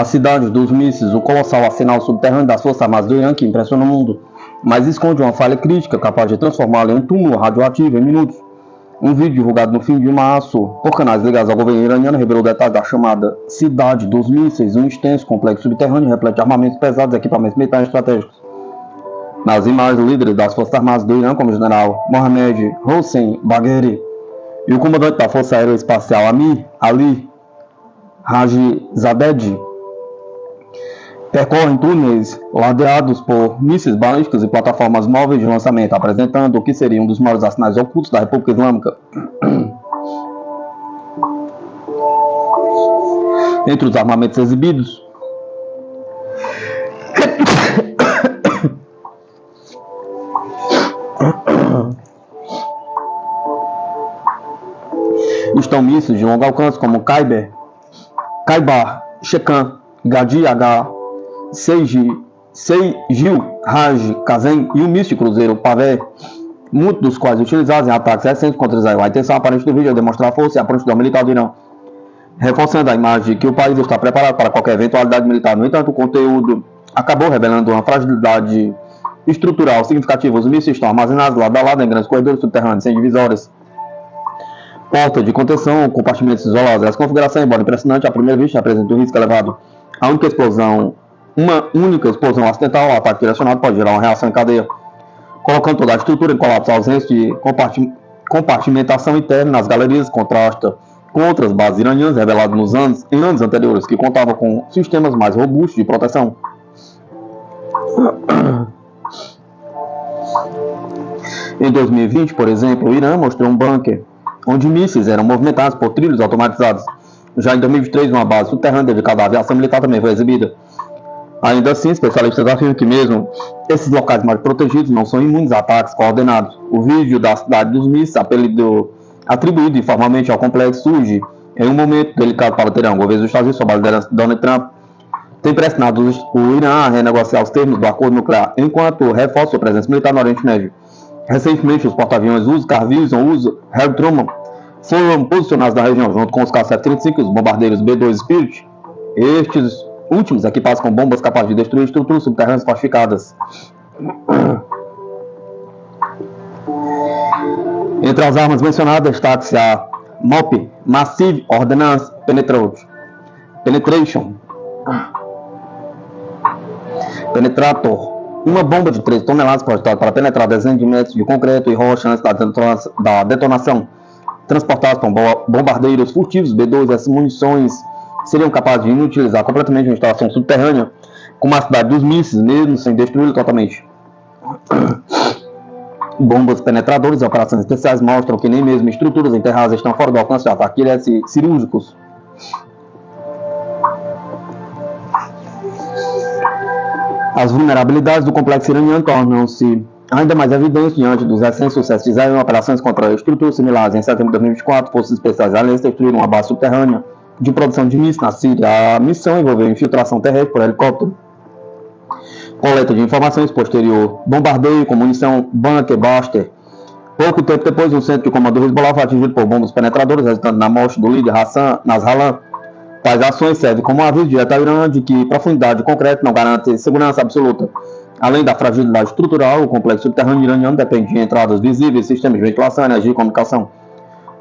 A cidade dos mísseis, o colossal arsenal subterrâneo das Forças Armadas do Irã que impressiona o mundo, mas esconde uma falha crítica capaz de transformá-lo em um túmulo radioativo em minutos. Um vídeo divulgado no fim de março por canais ligados ao governo iraniano revelou detalhes da chamada Cidade dos Mísseis, um extenso complexo subterrâneo repleto de armamentos pesados e equipamentos militares estratégicos. Nas imagens, líderes das Forças Armadas do Irã, como o general Mohammad Hossein Bagheri e o comandante da Força Aérea Espacial Amir Ali Hajizadeh, percorrem túneis ladeados por mísseis balísticos e plataformas móveis de lançamento, apresentando o que seria um dos maiores arsenais ocultos da República Islâmica. Entre os armamentos exibidos estão mísseis de longo alcance como Khaibar, Shekan, Gadi-H, Seijil, Raj, Kazem e o míssil cruzeiro Pavé, muitos dos quais utilizados em ataques recentes contra Israel. A intenção aparente do vídeo é demonstrar a força e a prontidão militar do Irã, reforçando a imagem de que o país está preparado para qualquer eventualidade militar. No entanto, o conteúdo acabou revelando uma fragilidade estrutural significativa. Os mísseis estão armazenados lado a lado em grandes corredores subterrâneos, sem divisórias, porta de contenção, compartimentos isolados. Essa configuração, embora impressionante, à primeira vista apresenta um risco elevado. Uma única explosão acidental ou ataque direcionado pode gerar uma reação em cadeia, colocando toda a estrutura em colapso. A ausência de compartimentação interna nas galerias contrasta com outras bases iranianas reveladas em anos anteriores, que contavam com sistemas mais robustos de proteção. Em 2020, por exemplo, o Irã mostrou um bunker onde mísseis eram movimentados por trilhos automatizados. Já em 2023, uma base subterrânea dedicada à aviação militar também foi exibida. Ainda assim, especialistas afirmam que mesmo esses locais mais protegidos não são imunes a ataques coordenados. O vídeo da cidade dos mísseis, atribuído informalmente ao complexo, surge em um momento delicado para o Teherã. O governo dos Estados Unidos, sob a liderança de Donald Trump, tem pressionado o Irã a renegociar os termos do acordo nuclear, enquanto reforça sua presença militar no Oriente Médio. Recentemente, os porta-aviões Carl Vinson e Harry Truman foram posicionados na região, junto com os caças F-35 e os bombardeiros B-2 Spirit. Estes últimos equipados com bombas capazes de destruir estruturas subterrâneas fortificadas. Entre as armas mencionadas destaca-se a MOP, Massive Ordnance Penetrator, uma bomba de 13 toneladas projetada para penetrar dezenas de metros de concreto e rocha antes da detonação, transportadas por bombardeiros furtivos B-2. Essas munições seriam capazes de inutilizar completamente uma instalação subterrânea, como a cidade dos mísseis, mesmo sem destruí-la totalmente. Bombas penetradoras e operações especiais mostram que nem mesmo estruturas enterradas estão fora do alcance de ataques cirúrgicos. As vulnerabilidades do complexo iraniano tornam-se ainda mais evidentes diante dos recentes sucessos de Israel em operações contra estruturas similares. Em setembro de 2024, forças especiais israelenses destruíram uma base subterrânea de produção de mísseis na Síria. A missão envolveu infiltração terrestre por helicóptero, coleta de informações posterior, bombardeio com munição bunker buster. Pouco tempo depois, o centro de comando do Hezbollah foi atingido por bombas penetradoras, resultando na morte do líder Hassan Nasrallah. Tais ações servem como um aviso direto ao Irã de que profundidade concreta não garante segurança absoluta. Além da fragilidade estrutural, o complexo subterrâneo iraniano depende de entradas visíveis, sistemas de ventilação, energia e comunicação,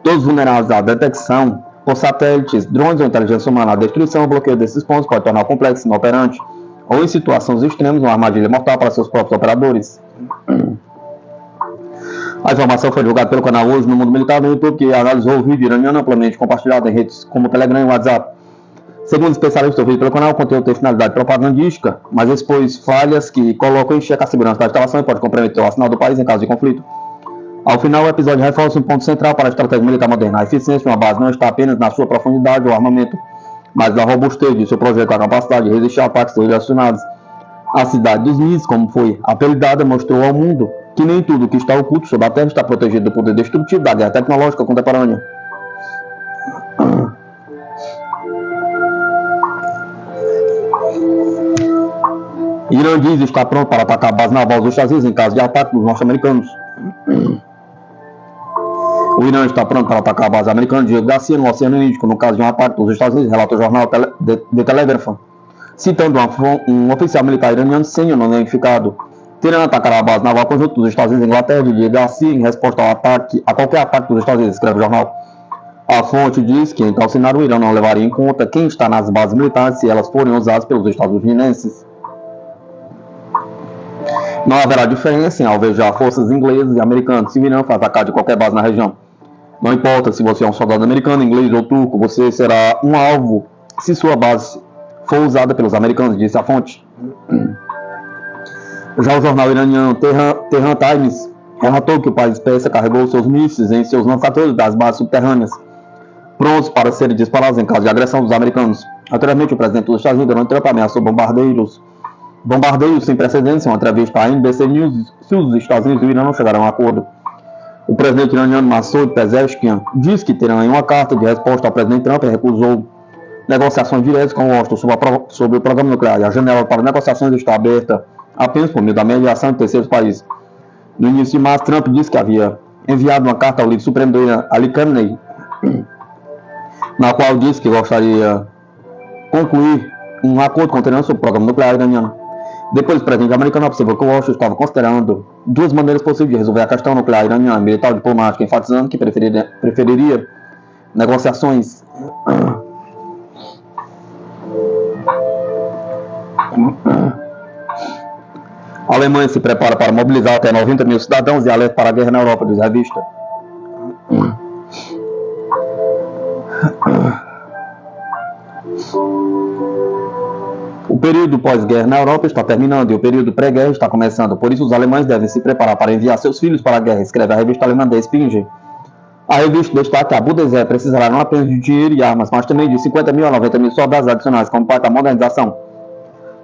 todos vulneráveis à detecção por satélites, drones ou inteligência humana. A destruição ou bloqueio desses pontos pode tornar o complexo inoperante ou, em situações extremas, uma armadilha mortal para seus próprios operadores. A informação foi divulgada pelo canal Hoje no Mundo Militar no YouTube, que analisou o vídeo iraniano amplamente compartilhado em redes como Telegram e WhatsApp. Segundo especialistas ouvidos pelo canal, o conteúdo tem finalidade propagandística, mas expôs falhas que colocam em xeque a segurança da instalação e pode comprometer o arsenal do país em caso de conflito. Ao final, o episódio reforça um ponto central para a estratégia militar moderna. A eficiência de uma base não está apenas na sua profundidade ou armamento, mas na robustez de seu projeto, com a capacidade de resistir a ataques direcionados. A cidade dos mísseis, como foi apelidada, mostrou ao mundo que nem tudo que está oculto sob a terra está protegido do poder destrutivo da guerra tecnológica contemporânea. Irã diz estar pronto para atacar a base naval dos Estados Unidos em caso de ataque dos norte-americanos. O Irã está pronto para atacar a base americana de Diego Garcia no Oceano Índico no caso de um ataque dos Estados Unidos, relata o jornal The Telegraph. citando um oficial militar iraniano sênior não identificado. Teherã atacará a base naval conjunta dos Estados Unidos e Inglaterra de Garcia em resposta ao ataque, a qualquer ataque dos Estados Unidos, escreve o jornal. A fonte diz que, em tal cenário, o Irã não levaria em conta quem está nas bases militares se elas forem usadas pelos estadunidenses. Não haverá diferença em alvejar forças inglesas e americanas se o Irã for atacar de qualquer base na região. Não importa se você é um soldado americano, inglês ou turco, você será um alvo se sua base for usada pelos americanos, disse a fonte. Já o jornal iraniano Tehran Times relatou que o país persa carregou seus mísseis em seus lançadores das bases subterrâneas, prontos para serem disparados em caso de agressão dos americanos. Anteriormente, o presidente dos Estados Unidos, Donald Trump, ameaçou bombardeios sem precedentes em uma entrevista à NBC News se os Estados Unidos e o Irã não chegaram a um acordo. O presidente iraniano Masoud Pezeshkian disse que Teherã, em uma carta de resposta ao presidente Trump, recusou negociações diretas com Washington sobre o programa nuclear, e a janela para negociações está aberta apenas por meio da mediação de terceiros países. No início de março, Trump disse que havia enviado uma carta ao líder supremo do Irã, Ali Khamenei, na qual disse que gostaria de concluir um acordo com Teherã sobre o programa nuclear iraniano. Depois, o presidente americano observou que Washington estava considerando duas maneiras possíveis de resolver a questão nuclear iraniana, militar ou diplomática, enfatizando que preferiria negociações A Alemanha se prepara para mobilizar até 90 mil cidadãos e alerta para a guerra na Europa, diz a revista. O período pós-guerra na Europa está terminando e o período pré-guerra está começando. Por isso, os alemães devem se preparar para enviar seus filhos para a guerra, escreve a revista alemã Der Spiegel. A revista destaca que a Bundeswehr precisará não apenas de dinheiro e armas, mas também de 50 mil a 90 mil soldados adicionais como parte da modernização.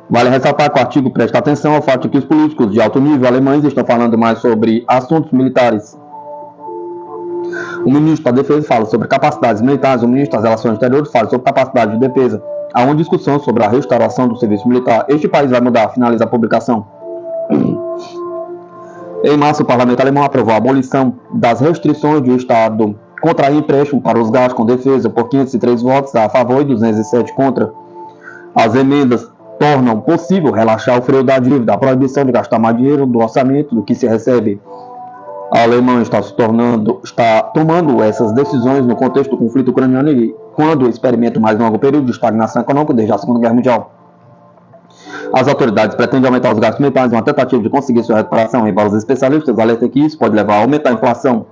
Vale ressaltar que o artigo presta atenção ao fato de que os políticos de alto nível alemães estão falando mais sobre assuntos militares. O ministro da Defesa fala sobre capacidades militares, o ministro das Relações Exteriores fala sobre capacidade de defesa. Há uma discussão sobre a restauração do serviço militar. Este país vai mudar, finaliza a publicação. Em março, o parlamento alemão aprovou a abolição das restrições do Estado contrair empréstimo para os gastos com defesa por 503 votos a favor e 207 contra. As emendas tornam possível relaxar o freio da dívida, a proibição de gastar mais dinheiro do orçamento do que se recebe. A Alemanha está tomando essas decisões no contexto do conflito ucraniano e quando experimenta mais longo período de estagnação econômica desde a Segunda Guerra Mundial. As autoridades pretendem aumentar os gastos militares em uma tentativa de conseguir sua recuperação, embora os especialistas alertem que isso pode levar a aumentar a inflação.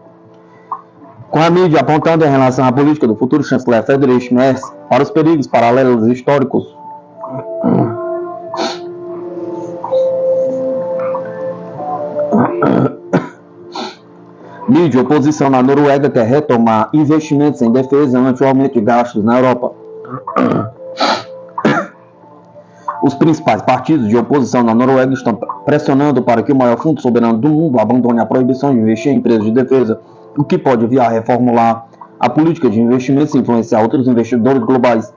Com a mídia apontando em relação à política do futuro chanceler Friedrich Merz para os perigos paralelos históricos. Mídia oposição na Noruega quer retomar investimentos em defesa ante o aumento de gastos na Europa. Os principais partidos de oposição na Noruega estão pressionando para que o maior fundo soberano do mundo abandone a proibição de investir em empresas de defesa, o que pode vir a reformular a política de investimentos e influenciar outros investidores globais.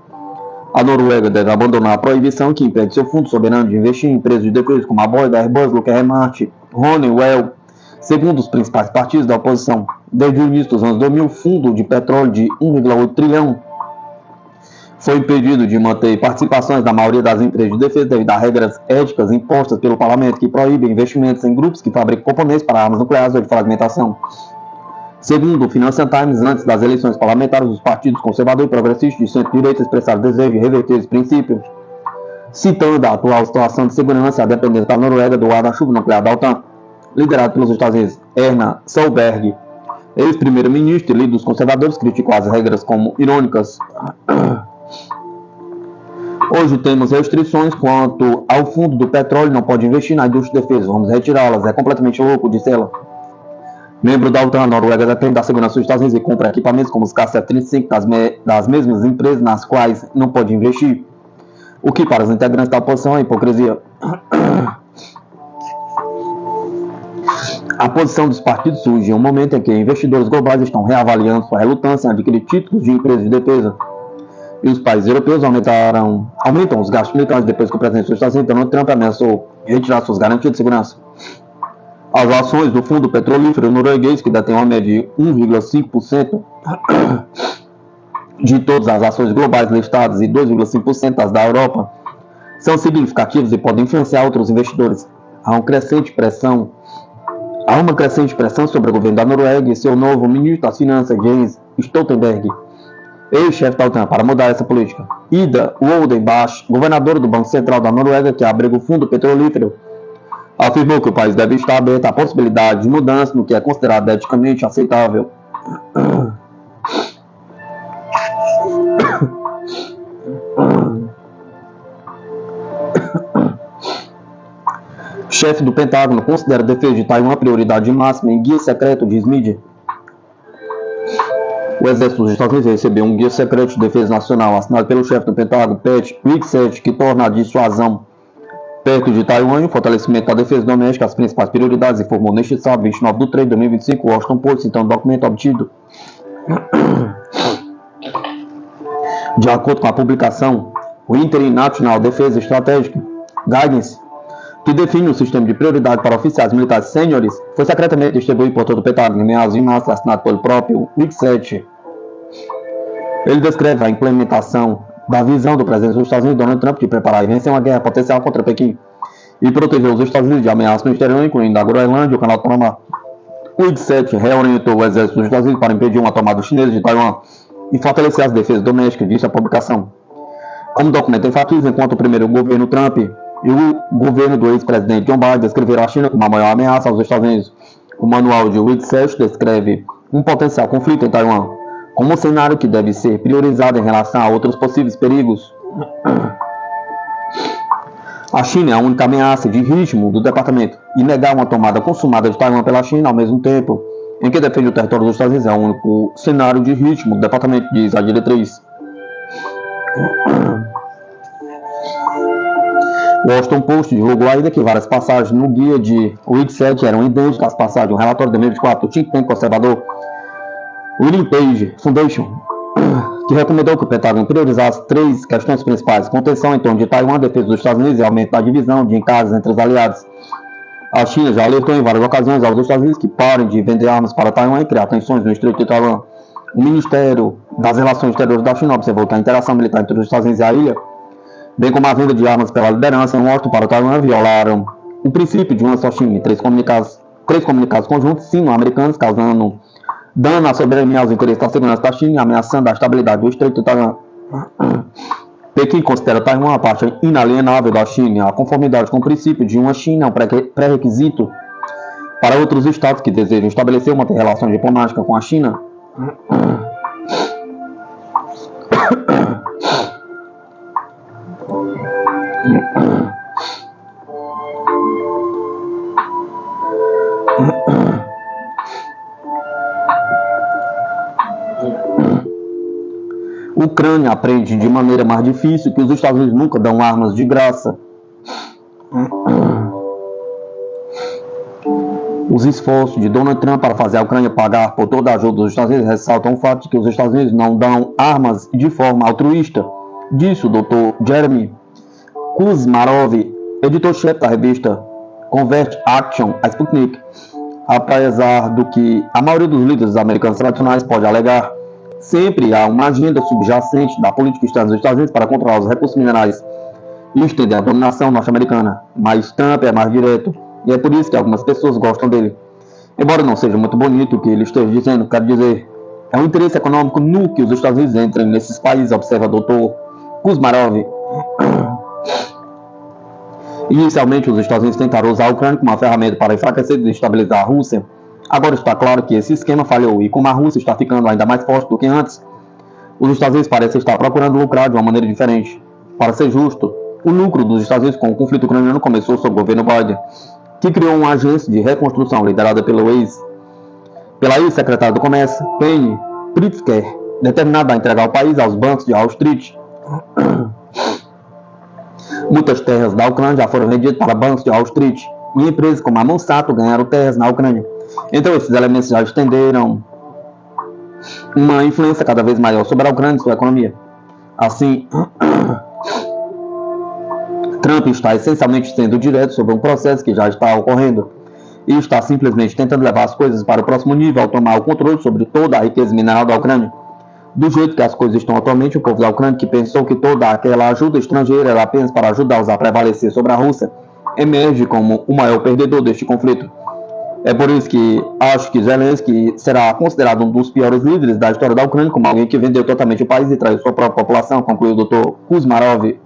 A Noruega deve abandonar a proibição que impede seu fundo soberano de investir em empresas de defesa como a Boeing, Airbus, Lockheed Martin, Honeywell. Segundo os principais partidos da oposição, desde o início dos anos 2000, o fundo de petróleo de 1,8 trilhão foi impedido de manter participações da maioria das empresas de defesa devido a regras éticas impostas pelo parlamento que proíbem investimentos em grupos que fabricam componentes para armas nucleares ou de fragmentação. Segundo o Financial Times, antes das eleições parlamentares, os partidos conservador e progressista de centro-direita expressaram desejo de reverter esses princípios, citando a atual situação de segurança e a dependência da Noruega do guarda-chuva nuclear da OTAN, liderado pelos Estados Unidos. Erna Solberg, ex-primeiro-ministro e líder dos conservadores, criticou as regras como irônicas. Hoje temos restrições quanto ao fundo do petróleo, não pode investir na indústria de defesa, vamos retirá-las, é completamente louco, disse ela. Membro da OTAN, a Noruega depende da segurança dos Estados Unidos e compra equipamentos como os K-735 das mesmas empresas nas quais não pode investir, o que para os integrantes da oposição é hipocrisia. A posição dos partidos surge em um momento em que investidores globais estão reavaliando sua relutância em adquirir títulos de empresas de defesa. E os países europeus aumentam os gastos militares depois que o presidente dos Estados Unidos, Donald Trump, ameaçou retirar suas garantias de segurança. As ações do fundo petrolífero norueguês, que detém uma média de 1,5% de todas as ações globais listadas e 2,5% das da Europa, são significativos e podem influenciar outros investidores. Há uma crescente pressão sobre o governo da Noruega e seu novo ministro das Finanças, Jens Stoltenberg, ex-chefe da OTAN, para mudar essa política. Ida Woldenbach, governador do Banco Central da Noruega, que abriga o fundo petrolífero, afirmou que o país deve estar aberto à possibilidade de mudança no que é considerado eticamente aceitável. Chefe do Pentágono considera a defesa de Taiwan prioridade máxima em guia secreto, diz mídia. O exército dos Estados Unidos recebeu um guia secreto de defesa nacional assinado pelo chefe do Pentágono, Pete Hegseth, que torna a dissuasão perto de Taiwan e o fortalecimento da defesa doméstica as principais prioridades, informou neste sábado, 29 de 3 de 2025, o Washington Post, citando um documento obtido. De acordo com a publicação, o Interim National Defense Strategic Guidance, que define um sistema de prioridade para oficiais militares sêniores, foi secretamente distribuído por todo o Pentágono em meados de março, assinado pelo próprio Hegseth. Ele descreve a implementação da visão do presidente dos Estados Unidos, Donald Trump, de preparar e vencer uma guerra potencial contra Pequim e proteger os Estados Unidos de ameaças no exterior, incluindo a Groenlândia e o Canal do Panamá. O Hegseth reorientou o exército dos Estados Unidos para impedir uma tomada chinesa de Taiwan e fortalecer as defesas domésticas, disse a publicação. Como o documento enfatiza, enquanto o primeiro governo Trump e o governo do ex-presidente John Biden descreveram a China como a maior ameaça aos Estados Unidos, o manual de Hegseth descreve um potencial conflito em Taiwan como um cenário que deve ser priorizado em relação a outros possíveis perigos. A China é a única ameaça de ritmo do departamento, e negar uma tomada consumada de Taiwan pela China ao mesmo tempo em que defende o território dos Estados Unidos é o único cenário de ritmo do departamento, diz a diretriz. O Washington Post divulgou ainda que várias passagens no guia de Hegseth eram idênticas às passagens do relatório de 2024 do think tank conservador William Page Foundation, que recomendou que o Pentágono priorizasse 3 questões principais: contenção em torno de Taiwan, defesa dos Estados Unidos e aumento da divisão de encargos entre os aliados. A China já alertou em várias ocasiões aos Estados Unidos que parem de vender armas para Taiwan e criar tensões no Estreito de Taiwan. O Ministério das Relações Exteriores da China observou que a interação militar entre os Estados Unidos e a ilha, bem como a venda de armas pela liderança em Washington para Taiwan, violaram o princípio de uma só China. Três comunicados conjuntos sino-americanos, causando dano à soberania aos interesses da segurança da China e ameaçando a estabilidade do Estreito de Taiwan. Pequim considera Taiwan a parte inalienável da China. A conformidade com o princípio de uma China é um pré-requisito para outros estados que desejam estabelecer uma relação diplomática com a China. Ucrânia aprende de maneira mais difícil que os Estados Unidos nunca dão armas de graça. Os esforços de Donald Trump para fazer a Ucrânia pagar por toda a ajuda dos Estados Unidos ressaltam o fato de que os Estados Unidos não dão armas de forma altruísta, disse o Dr. Jeremy Kuzmarov, editor-chefe da revista Convert Action, a Sputnik. Apesar do que a maioria dos líderes americanos tradicionais pode alegar, sempre há uma agenda subjacente da política externa dos Estados Unidos para controlar os recursos minerais e estender a dominação norte-americana. Mas Trump é mais direto, e é por isso que algumas pessoas gostam dele. Embora não seja muito bonito o que ele esteja dizendo, quero dizer, é um interesse econômico nu que os Estados Unidos entrem nesses países, observa o Dr. Kuzmarov. Inicialmente, os Estados Unidos tentaram usar a Ucrânia como uma ferramenta para enfraquecer e desestabilizar a Rússia. Agora está claro que esse esquema falhou, e como a Rússia está ficando ainda mais forte do que antes, os Estados Unidos parecem estar procurando lucrar de uma maneira diferente. Para ser justo, o lucro dos Estados Unidos com o conflito ucraniano começou sob o governo Biden, que criou uma agência de reconstrução liderada pela ex-secretária do Comércio, Penny Pritzker, determinada a entregar o país aos bancos de Wall Street. Muitas terras da Ucrânia já foram vendidas para bancos de Wall Street, e empresas como a Monsanto ganharam terras na Ucrânia. Então esses elementos já estenderam uma influência cada vez maior sobre a Ucrânia e sua economia. Assim, Trump está essencialmente sendo direto sobre um processo que já está ocorrendo e está simplesmente tentando levar as coisas para o próximo nível ao tomar o controle sobre toda a riqueza mineral da Ucrânia. Do jeito que as coisas estão atualmente, o povo da Ucrânia, que pensou que toda aquela ajuda estrangeira era apenas para ajudá-los a prevalecer sobre a Rússia, emerge como o maior perdedor deste conflito. É por isso que acho que Zelensky será considerado um dos piores líderes da história da Ucrânia, como alguém que vendeu totalmente o país e traiu sua própria população, concluiu o Dr. Kuzmarov.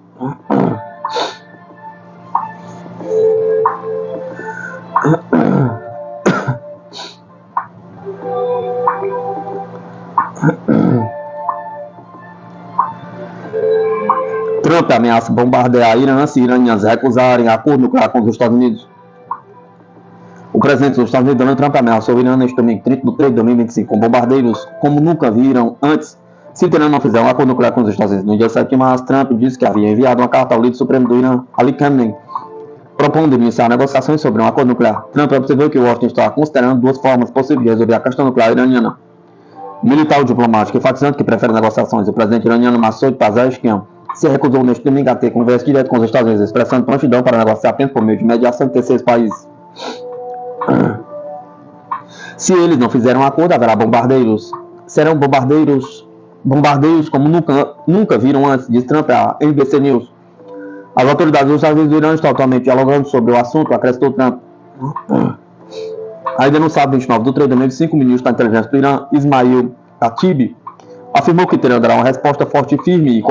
Trump ameaça bombardear Irã se iranianos recusarem acordo nuclear com os Estados Unidos. O presidente dos Estados Unidos, Donald Trump, ameaçou o Irã neste domingo 30 de 3 de 2025 com bombardeiros como nunca viram antes, se o Irã não fizer um acordo nuclear com os Estados Unidos. No dia 7 de março, Trump disse que havia enviado uma carta ao líder supremo do Irã, Ali Khamenei, propondo iniciar negociações sobre um acordo nuclear. Trump observou que Washington está considerando duas formas possíveis de resolver a questão nuclear iraniana: militar ou diplomático, enfatizando que prefere negociações. O presidente iraniano Massoud Pezeshkian se recusou neste domingo a ter conversa direta com os Estados Unidos, expressando prontidão para negociar apenas por meio de mediação de terceiros países. Se eles não fizerem um acordo, haverá bombardeiros. Serão bombardeiros como nunca viram antes, disse Trump à NBC News. As autoridades dos Estados Unidos do Irã estão atualmente dialogando sobre o assunto, acrescentou Trump. Ainda no sábado 29 de 3 de 2005, o ministro da inteligência do Irã, Ismail Khatib, afirmou que Teherã dará uma resposta forte e firme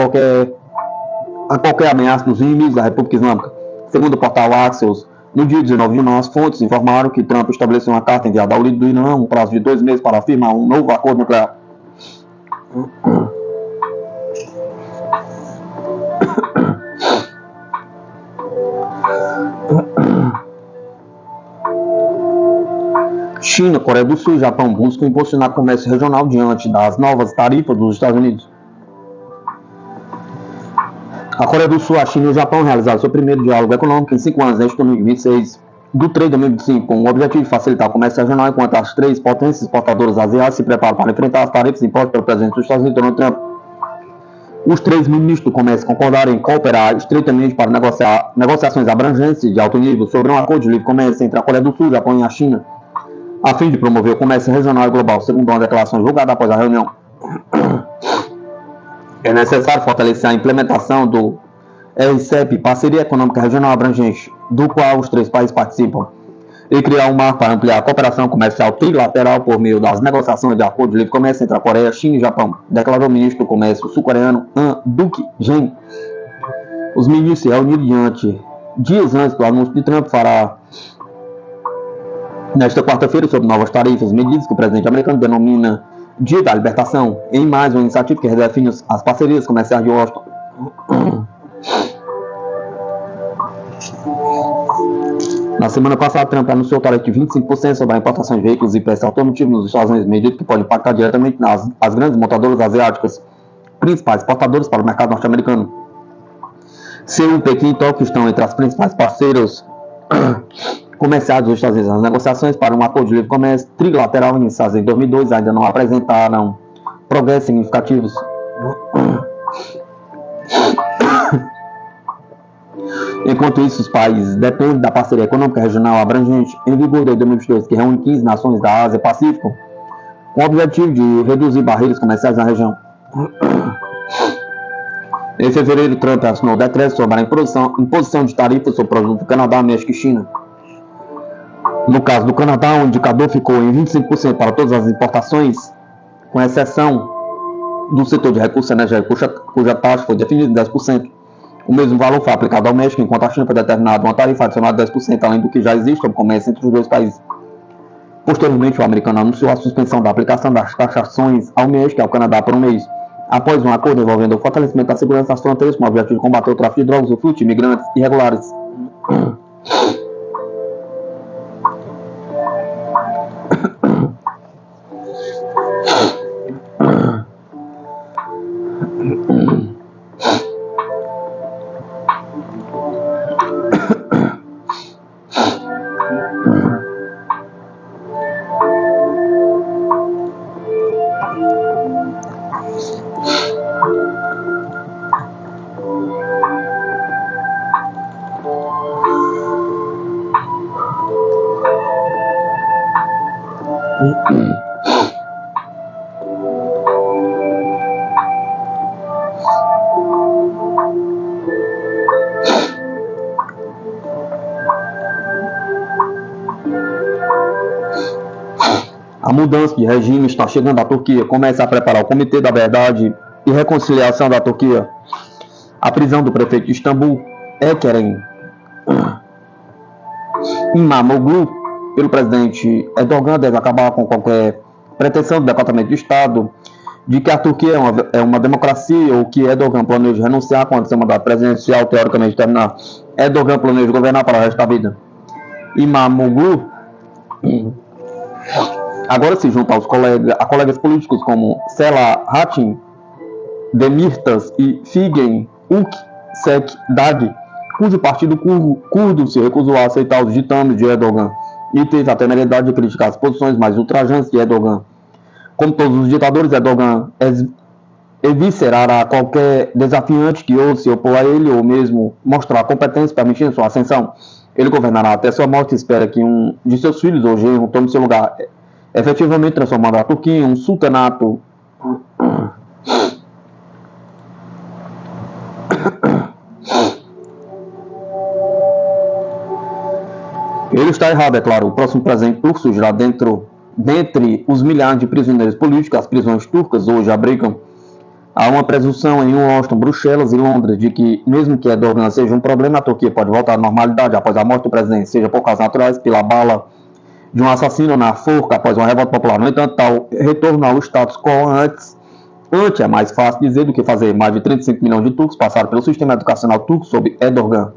a qualquer ameaça dos inimigos da República Islâmica. Segundo o portal Axios, no dia 19 de março, as fontes informaram que Trump estabeleceu uma carta enviada ao líder do Irã, um prazo de 2 meses para firmar um novo acordo nuclear. China, Coreia do Sul e Japão buscam impulsionar o comércio regional diante das novas tarifas dos Estados Unidos. A Coreia do Sul, a China e o Japão realizaram seu primeiro diálogo econômico em 5 anos, neste domingo 26 de 3 de 2025, com o objetivo de facilitar o comércio regional, enquanto as três potências exportadoras asiáticas se preparam para enfrentar as tarifas impostas pelo presidente dos Estados Unidos, Donald Trump. Os três ministros do comércio concordaram em cooperar estreitamente para negociações abrangentes de alto nível sobre um acordo de livre comércio entre a Coreia do Sul, o Japão e a China, a fim de promover o comércio regional e global, segundo uma declaração divulgada após a reunião. É necessário fortalecer a implementação do RCEP, Parceria Econômica Regional Abrangente, do qual os três países participam, e criar um marco para ampliar a cooperação comercial trilateral por meio das negociações de acordo de livre comércio entre a Coreia, China e Japão, declarou o ministro do Comércio sul-coreano Han Duk-jin. Os ministros se reuniram dias antes do anúncio de Trump fará nesta quarta-feira sobre novas tarifas, medidas que o presidente americano denomina Dia da Libertação, em mais uma iniciativa que redefine as parcerias comerciais de Washington. Na semana passada, Trump anunciou tarifa de 25% sobre a importação de veículos e peças automotivas nos Estados Unidos, medida que pode impactar diretamente as grandes montadoras asiáticas, principais exportadoras para o mercado norte-americano. Seul, Pequim e Tóquio estão entre as principais parceiros comerciais dos Estados Unidos. As negociações para um acordo de livre comércio trilateral iniciadas em 2002 ainda não apresentaram progressos significativos. Enquanto isso, os países dependem da parceria econômica regional abrangente em vigor desde 2022, que reúne 15 nações da Ásia e Pacífico, com o objetivo de reduzir barreiras comerciais na região. Em fevereiro, Trump assinou o decreto sobre a imposição de tarifas sobre produtos do Canadá, México e China. No caso do Canadá, o indicador ficou em 25% para todas as importações, com exceção do setor de recursos energéticos, cuja taxa foi definida em 10%. O mesmo valor foi aplicado ao México, enquanto a China foi determinada uma tarifa adicional de 10%, além do que já existe sobre comércio entre os dois países. Posteriormente, o americano anunciou a suspensão da aplicação das taxações ao México e ao Canadá por um mês, após um acordo envolvendo o fortalecimento da segurança das fronteiras com o objetivo de combater o tráfico de drogas, o fluxo de imigrantes irregulares. mudança de regime está chegando à Turquia. Começa a preparar o Comitê da Verdade e Reconciliação da Turquia. A prisão do prefeito de Istambul, Ekrem İmamoğlu, pelo presidente Erdogan, deve acabar com qualquer pretensão do Departamento de Estado de que a Turquia é uma democracia ou que Erdogan planeja renunciar quando seu mandato presidencial teoricamente terminar. Erdogan planeja governar para o resto da vida. İmamoğlu agora se junta a colegas políticos como Selahattin Demirtas e Figen Yüksekdag, cujo partido curdo se recusou a aceitar os ditames de Erdogan e teve a temeridade de criticar as posições mais ultrajantes de Erdogan. Como todos os ditadores, Erdogan eviscerará qualquer desafiante que ouse se opor a ele ou mesmo mostrar competência permitindo sua ascensão. Ele governará até sua morte e espera que um de seus filhos ou genro tome seu lugar, efetivamente transformando a Turquia em um sultanato. Ele está errado, é claro. O próximo presidente turco surgirá dentre os milhares de prisioneiros políticos. As prisões turcas hoje abrigam. Há uma presunção em Washington, Bruxelas e Londres de que, mesmo que Erdogan seja um problema, a Turquia pode voltar à normalidade após a morte do presidente, seja por causas naturais, pela bala de um assassino na forca após uma revolta popular. No entanto, tal retorno ao status quo antes é mais fácil dizer do que fazer. Mais de 35 milhões de turcos passaram pelo sistema educacional turco sob Erdogan.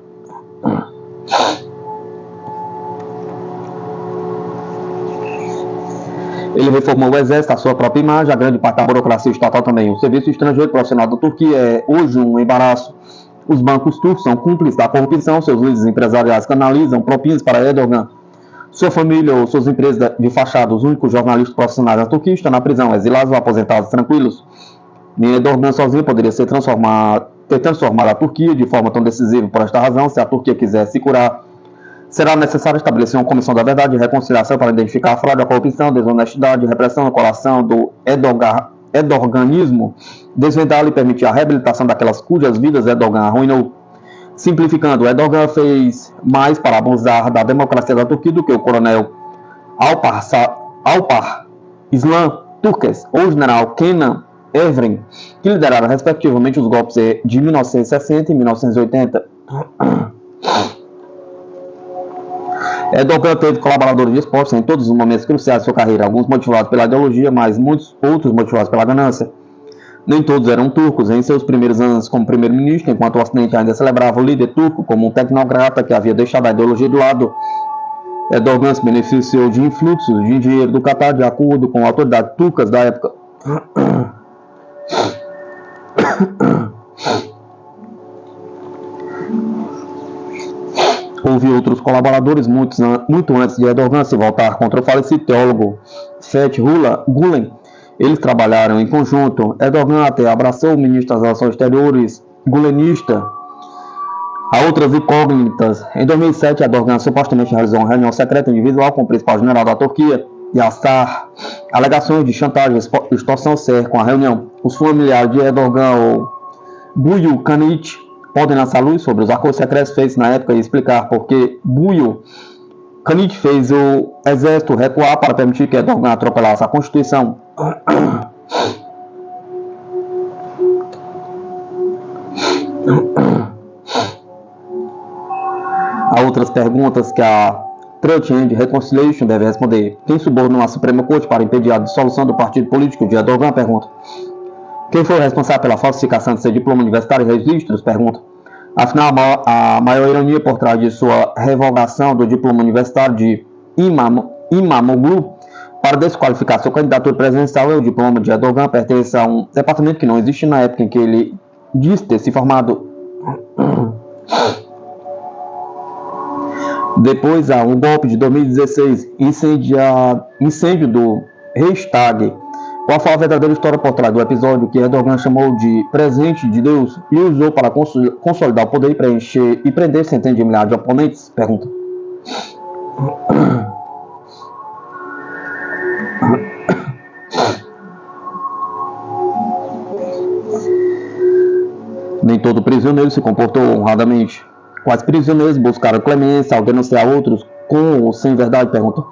Ele reformou o exército, a sua própria imagem, a grande parte da burocracia estatal também. O serviço estrangeiro profissional da Turquia é hoje um embaraço. Os bancos turcos são cúmplices da corrupção, seus líderes empresariais canalizam propinas para Erdogan. Sua família ou suas empresas de fachada, os únicos jornalistas profissionais da Turquia estão na prisão, exilados ou aposentados tranquilos. Nem Erdogan sozinho poderia ter transformado a Turquia de forma tão decisiva. Por esta razão, se a Turquia quiser se curar, será necessário estabelecer uma comissão da verdade e reconciliação para identificar a fraude, a corrupção, a desonestidade, a repressão, a colação do Erdoganismo, desvendá-lo e permitir a reabilitação daquelas cujas vidas Erdogan arruinou. Simplificando, Erdogan fez mais para abusar da democracia da Turquia do que o coronel Alpar Islam Turques ou o general Kenan Evren, que lideraram respectivamente os golpes de 1960 e 1980. Erdogan teve colaboradores dispostos em todos os momentos cruciais de sua carreira, alguns motivados pela ideologia, mas muitos outros motivados pela ganância. Nem todos eram turcos. Em seus primeiros anos como primeiro-ministro, enquanto o Ocidente ainda celebrava o líder turco como um tecnocrata que havia deixado a ideologia de lado, Erdogan se beneficiou de influxos de dinheiro do Catar de acordo com autoridades turcas da época. Houve outros colaboradores muito antes de Erdogan se voltar contra o falecido teólogo Fethullah Gülen. Eles trabalharam em conjunto. Erdogan até abraçou o ministro das Relações Exteriores gulenista. Há outras incógnitas. Em 2007, Erdogan supostamente realizou uma reunião secreta individual com o principal general da Turquia, Yasar. Alegações de chantagem e extorsão cercam a reunião. Os familiares de Erdogan ou Buyu Kanit podem lançar luz sobre os acordos secretos feitos na época e explicar por que Buyu Kanit fez o exército recuar para permitir que Erdogan atropelasse a Constituição. Há outras perguntas que a Truth and Reconciliation deve responder. Quem subornou a Suprema Corte para impedir a dissolução do partido político de Erdogan? Pergunta. Quem foi responsável pela falsificação de seu diploma universitário e registros? Pergunta. Afinal, a maior ironia por trás de sua revogação do diploma universitário de Imamoglu para desqualificar sua candidatura presidencial é o diploma de Erdogan pertence a um departamento que não existe na época em que ele diz ter se formado. Depois há um golpe de 2016, incêndio do Reichstag. Qual foi a verdadeira história por trás do episódio que Erdogan chamou de presente de Deus e usou para consolidar o poder e preencher e prender centenas de milhares de oponentes? Pergunta. Nem todo prisioneiro se comportou honradamente. Quais prisioneiros buscaram clemência ao denunciar outros com ou sem verdade? Pergunta.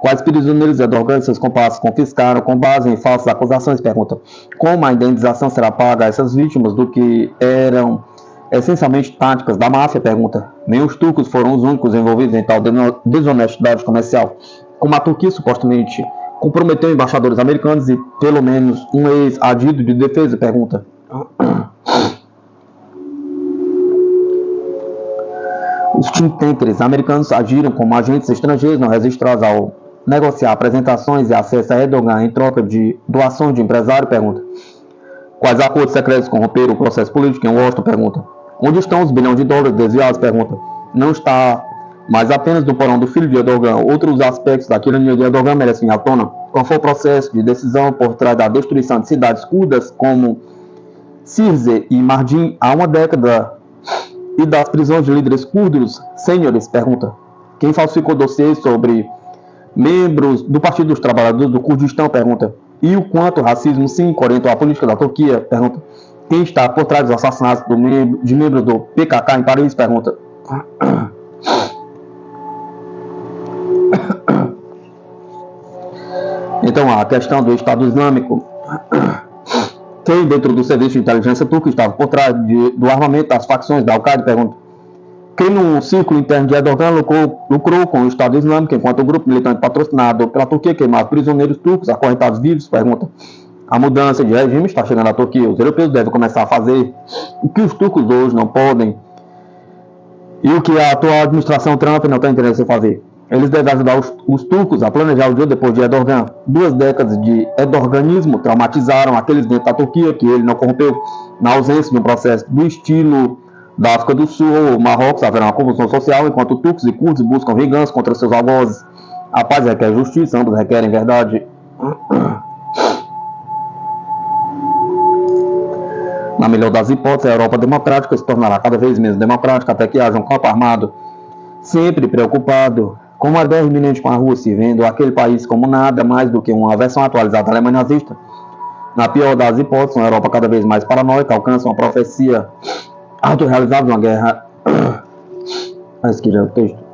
Quais prisioneiros Erdogan e seus comparsas confiscaram com base em falsas acusações? Pergunta. Como a indenização será paga a essas vítimas do que eram essencialmente táticas da máfia? Pergunta. Nem os turcos foram os únicos envolvidos em tal desonestidade comercial. Como a Turquia supostamente comprometeu embaixadores americanos e pelo menos um ex-adido de defesa? Pergunta. Os think tankers americanos agiram como agentes estrangeiros não registrados ao negociar apresentações e acesso a Erdogan em troca de doações de empresário? Pergunta. Quais acordos secretos corromperam o processo político em Washington? Pergunta. Onde estão os bilhões de dólares desviados? Pergunta. Não está mas apenas do porão do filho de Erdogan. Outros aspectos da tirania de Erdogan merecem à tona. Qual foi o processo de decisão por trás da destruição de cidades curdas como Sirte e Mardin há uma década e das prisões de líderes curdos? Senhores, pergunta. Quem falsificou dossiês sobre membros do Partido dos Trabalhadores do Kurdistão? Pergunta. E o quanto o racismo sim orientou a política da Turquia? Pergunta. Quem está por trás dos assassinatos de membros do PKK em Paris? Pergunta. Então, a questão do Estado Islâmico. Quem dentro do serviço de inteligência turco estava por trás do armamento das facções da Al-Qaeda? Pergunta. Quem no círculo interno de Erdogan lucrou com o Estado Islâmico enquanto o grupo militante patrocinado pela Turquia queimava prisioneiros turcos acorrentados vivos? Pergunta. A mudança de regime está chegando à Turquia. Os europeus devem começar a fazer o que os turcos hoje não podem e o que a atual administração Trump não tem interesse em fazer. Eles devem ajudar os turcos a planejar o dia depois de Erdogan. 2 décadas de erdoganismo traumatizaram aqueles dentro da Turquia que ele não corrompeu. Na ausência de um processo do estilo da África do Sul ou Marrocos, haverá uma convulsão social enquanto turcos e curdos buscam vingança contra seus algozes. A paz requer justiça, ambos requerem verdade. Na melhor das hipóteses, a Europa democrática se tornará cada vez menos democrática até que haja um corpo armado sempre preocupado com uma guerra iminente com a Rússia, vendo aquele país como nada mais do que uma versão atualizada da Alemanha nazista. Na pior das hipóteses, uma Europa cada vez mais paranoica alcança uma profecia autorrealizável de uma guerra. Esse aqui já é o texto.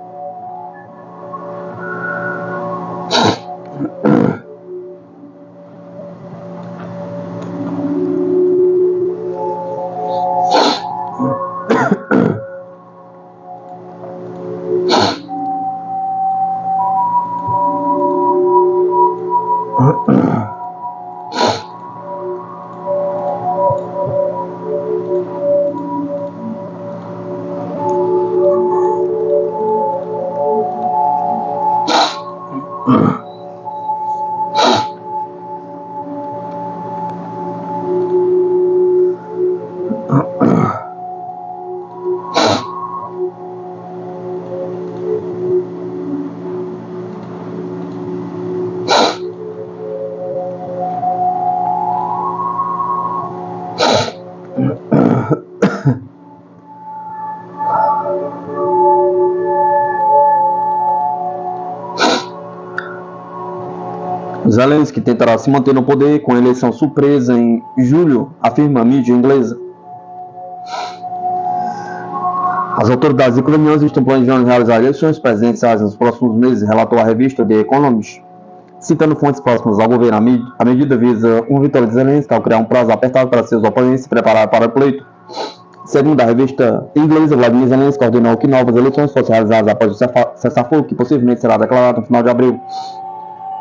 Zelensky tentará se manter no poder com a eleição surpresa em julho, afirma a mídia inglesa. As autoridades ucranianas estão planejando realizar eleições presidenciais nos próximos meses, relatou a revista The Economist. Citando fontes próximas ao governo, a medida visa uma vitória de Zelensky ao criar um prazo apertado para seus oponentes se prepararem para o pleito. Segundo a revista inglesa, Vladimir Zelensky ordenou que novas eleições fossem realizadas após o cessar-fogo, que possivelmente será declarado no final de abril.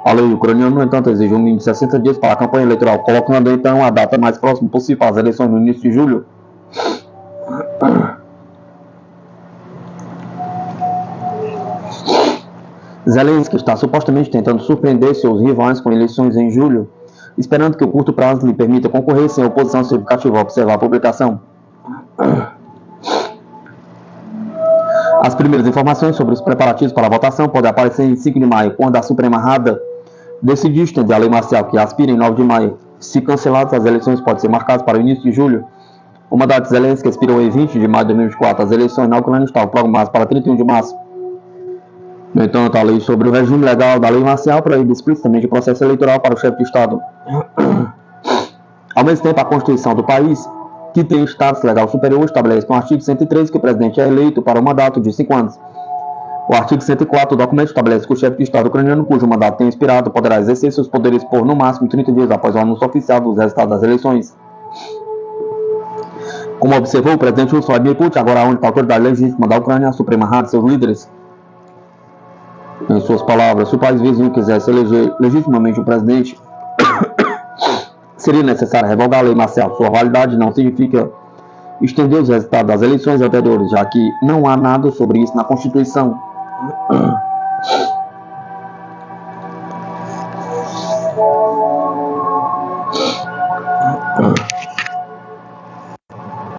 A lei ucraniana, no entanto, exige um mínimo de 60 dias para a campanha eleitoral, colocando então a data mais próxima possível para as eleições no início de julho. Zelensky está supostamente tentando surpreender seus rivais com eleições em julho, esperando que o curto prazo lhe permita concorrer sem oposição significativa ao observar a publicação. As primeiras informações sobre os preparativos para a votação podem aparecer em 5 de maio, quando a Suprema Rada decidiu estender a lei marcial que aspira em 9 de maio. Se canceladas, as eleições podem ser marcadas para o início de julho. O mandato de Zelensky expirou em 20 de maio de 2024. As eleições na Ucrânia estavam programadas para 31 de março. No entanto, a lei sobre o regime legal da lei marcial proíbe explicitamente o processo eleitoral para o chefe de Estado. Ao mesmo tempo, a Constituição do país, que tem status legal superior, estabelece no artigo 103 que o presidente é eleito para um mandato de 5 anos. O artigo 104 do documento estabelece que o chefe de Estado ucraniano, cujo mandato tenha expirado, poderá exercer seus poderes por, no máximo, 30 dias após o anúncio oficial dos resultados das eleições. Como observou o presidente russo Vladimir Putin, agora a única autoridade legítima da Ucrânia é a Suprema Rada de seus líderes. Em suas palavras, se o país vizinho quisesse eleger legitimamente um presidente, seria necessário revogar a lei marcial. Sua validade não significa estender os resultados das eleições anteriores, já que não há nada sobre isso na Constituição.